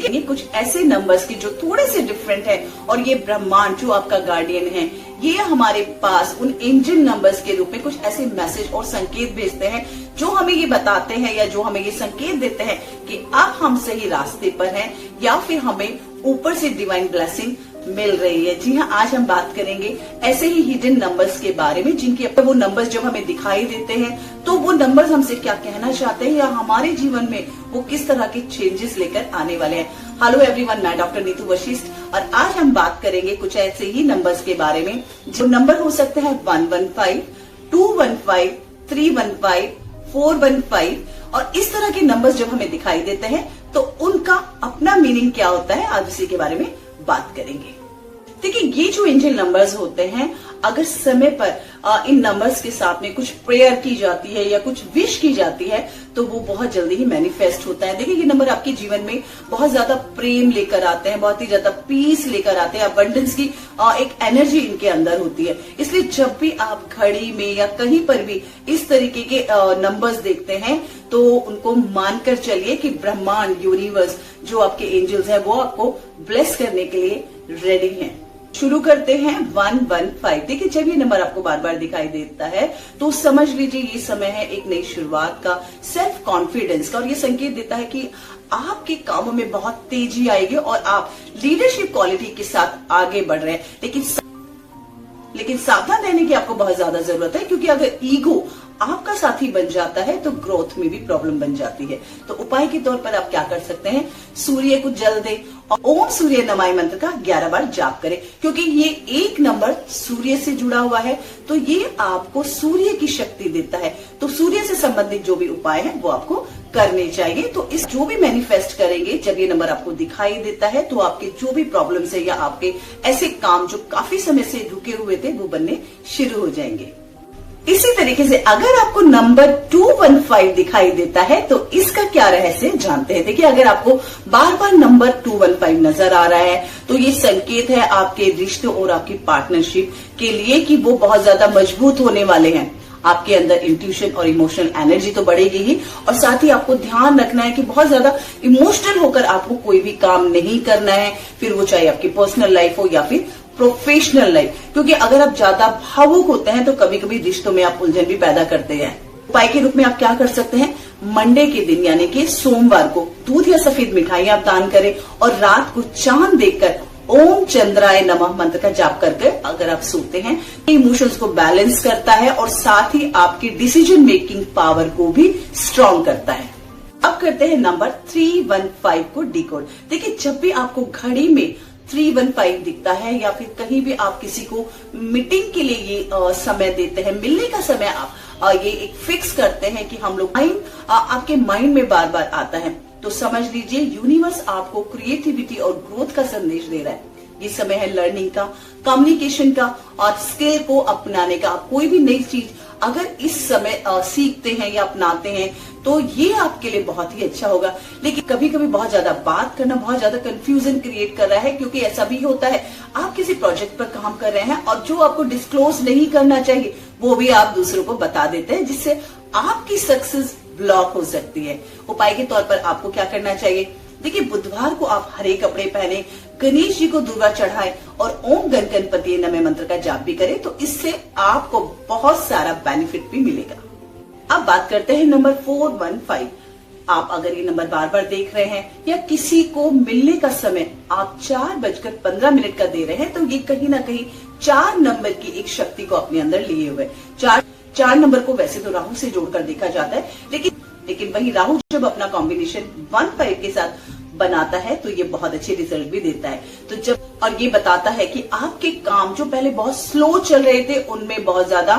देखिए कुछ ऐसे नंबर्स की जो थोड़े से डिफरेंट है, और ये ब्रह्मांड जो आपका गार्डियन है ये हमारे पास उन एंजल नंबर्स के रूप में कुछ ऐसे मैसेज और संकेत भेजते हैं जो हमें ये बताते हैं या जो हमें ये संकेत देते हैं कि अब हम सही रास्ते पर हैं या फिर हमें ऊपर से डिवाइन ब्लेसिंग मिल रही है। जी हाँ, आज हम बात करेंगे ऐसे ही हिडन नंबर्स के बारे में जिनके वो नंबर्स जब हमें दिखाई देते हैं तो वो नंबर्स हमसे क्या कहना चाहते हैं या हमारे जीवन में वो किस तरह के चेंजेस लेकर आने वाले हैं। हेलो एवरीवन, मैं डॉक्टर नीतू वशिष्ठ और आज हम बात करेंगे कुछ ऐसे ही नंबर्स के बारे में जो नंबर हो सकते हैं 115, 215, 315, 415 और इस तरह के नंबर्स जब हमें दिखाई देते हैं तो उनका अपना मीनिंग क्या होता है, आज उसी के बारे में बात करेंगे। देखिए ये जो एंजल नंबर्स होते हैं, अगर समय पर इन नंबर्स के साथ में कुछ प्रेयर की जाती है या कुछ विश की जाती है तो वो बहुत जल्दी ही मैनिफेस्ट होता है। देखिए ये नंबर आपके जीवन में बहुत ज्यादा प्रेम लेकर आते हैं, बहुत ही ज्यादा पीस लेकर आते हैं, अबंडेंस की एक एनर्जी इनके अंदर होती है। इसलिए जब भी आप घड़ी में या कहीं पर भी इस तरीके के नंबर्स देखते हैं तो उनको मानकर चलिए कि ब्रह्मांड, यूनिवर्स, जो आपके एंजल्स हैं वो आपको ब्लेस करने के लिए रेडी हैं। शुरू करते हैं 115। देखिए जब ये नंबर आपको बार बार दिखाई देता है तो समझ लीजिए ये समय है एक नई शुरुआत का, सेल्फ कॉन्फिडेंस का, और ये संकेत देता है कि आपके कामों में बहुत तेजी आएगी और आप लीडरशिप क्वालिटी के साथ आगे बढ़ रहे हैं। लेकिन सावधान रहने की आपको बहुत ज्यादा जरूरत है, क्योंकि अगर ईगो आपका साथी बन जाता है तो ग्रोथ में भी प्रॉब्लम बन जाती है। तो उपाय के तौर पर आप क्या कर सकते हैं, सूर्य को जल दें और ओम सूर्य नमः मंत्र का 11 बार जाप करें, क्योंकि ये एक नंबर सूर्य से जुड़ा हुआ है तो ये आपको सूर्य की शक्ति देता है। तो सूर्य से संबंधित जो भी उपाय है वो आपको करने चाहिए। तो इस जो भी मैनिफेस्ट करेंगे जब ये नंबर आपको दिखाई देता है तो आपके जो भी प्रॉब्लम्स है या आपके ऐसे काम जो काफी समय से रुके हुए थे वो बनने शुरू हो जाएंगे। इसी तरीके से अगर आपको नंबर 215 दिखाई देता है तो इसका क्या रहस्य जानते हैं। देखिए अगर आपको बार बार नंबर 215 नजर आ रहा है तो ये संकेत है आपके रिश्तों और आपकी पार्टनरशिप के लिए कि वो बहुत ज्यादा मजबूत होने वाले हैं। आपके अंदर इंट्यूशन और इमोशनल एनर्जी तो बढ़ेगी ही, और साथ ही आपको ध्यान रखना है कि बहुत ज्यादा इमोशनल होकर आपको कोई भी काम नहीं करना है, फिर वो चाहे आपकी पर्सनल लाइफ हो या फिर प्रोफेशनल लाइफ, क्योंकि अगर आप ज्यादा भावुक होते हैं तो कभी कभी रिश्तों में आप उलझन भी पैदा करते हैं। उपाय के रूप में आप क्या कर सकते हैं, मंडे के दिन यानी कि सोमवार को दूध या सफेद मिठाई आप दान करें और रात को चांद देखकर ओम चंद्राय नमः मंत्र का जाप करके अगर आप सोते हैं, इमोशंस को बैलेंस करता है और साथ ही आपकी डिसीजन मेकिंग पावर को भी स्ट्रांग करता है। अब करते हैं नंबर 315 को डिकोड। देखिए जब भी आपको घड़ी में 315 दिखता है या फिर कहीं भी आप किसी को मीटिंग के लिए ये समय देते हैं, मिलने का समय आप ये एक फिक्स करते हैं कि हम लोग आपके माइंड में बार बार आता है, तो समझ लीजिए यूनिवर्स आपको क्रिएटिविटी और ग्रोथ का संदेश दे रहा है। ये समय है लर्निंग का, कम्युनिकेशन का और स्किल को अपनाने का। कोई भी नई चीज अगर इस समय सीखते हैं या अपनाते हैं तो ये आपके लिए बहुत ही अच्छा होगा। लेकिन कभी कभी बहुत ज्यादा बात करना बहुत ज्यादा कंफ्यूजन क्रिएट कर रहा है, क्योंकि ऐसा भी होता है आप किसी प्रोजेक्ट पर काम कर रहे हैं और जो आपको डिस्क्लोज नहीं करना चाहिए वो भी आप दूसरों को बता देते हैं, जिससे आपकी सक्सेस ब्लॉक हो सकती है। उपाय के तौर पर आपको क्या करना चाहिए, देखिए बुधवार को आप हरे कपड़े पहने, गणेश जी को दूर्वा चढ़ाएं और ओम गण गणपति नमः मंत्र का जाप भी करें, तो इससे आपको बहुत सारा बेनिफिट भी मिलेगा। अब बात करते हैं नंबर 415। आप अगर ये नंबर बार बार देख रहे हैं या किसी को मिलने का समय आप 4:15 का दे रहे हैं तो ये कहीं ना कहीं 4 नंबर की एक शक्ति को अपने अंदर लिए हुए। 4 नंबर को वैसे तो राहु से जोड़कर देखा जाता है, लेकिन वही राहु जब अपना कॉम्बिनेशन 15 के साथ बनाता है तो ये बहुत अच्छे रिजल्ट भी देता है। तो जब और ये बताता है कि आपके काम जो पहले बहुत स्लो चल रहे थे उनमें बहुत ज्यादा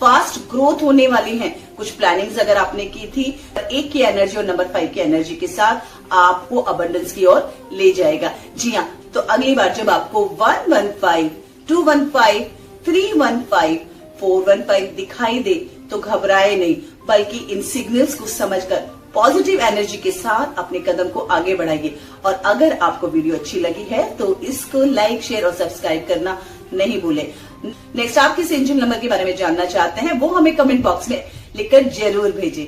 फास्ट ग्रोथ होने वाली है। कुछ प्लानिंग्स अगर आपने की थी, 1 की एनर्जी और नंबर 5 की एनर्जी के साथ आपको अबंडेंस की ओर ले जाएगा। जी हाँ, तो अगली बार जब आपको 115, 215, 315, 415 दिखाई दे तो घबराए नहीं, बल्कि इन सिग्नल्स को समझकर पॉजिटिव एनर्जी के साथ अपने कदम को आगे बढ़ाइए। और अगर आपको वीडियो अच्छी लगी है तो इसको लाइक, शेयर और सब्सक्राइब करना नहीं भूलें। नेक्स्ट आप किस एंजल नंबर के बारे में जानना चाहते हैं वो हमें कमेंट बॉक्स में लिखकर जरूर भेजें।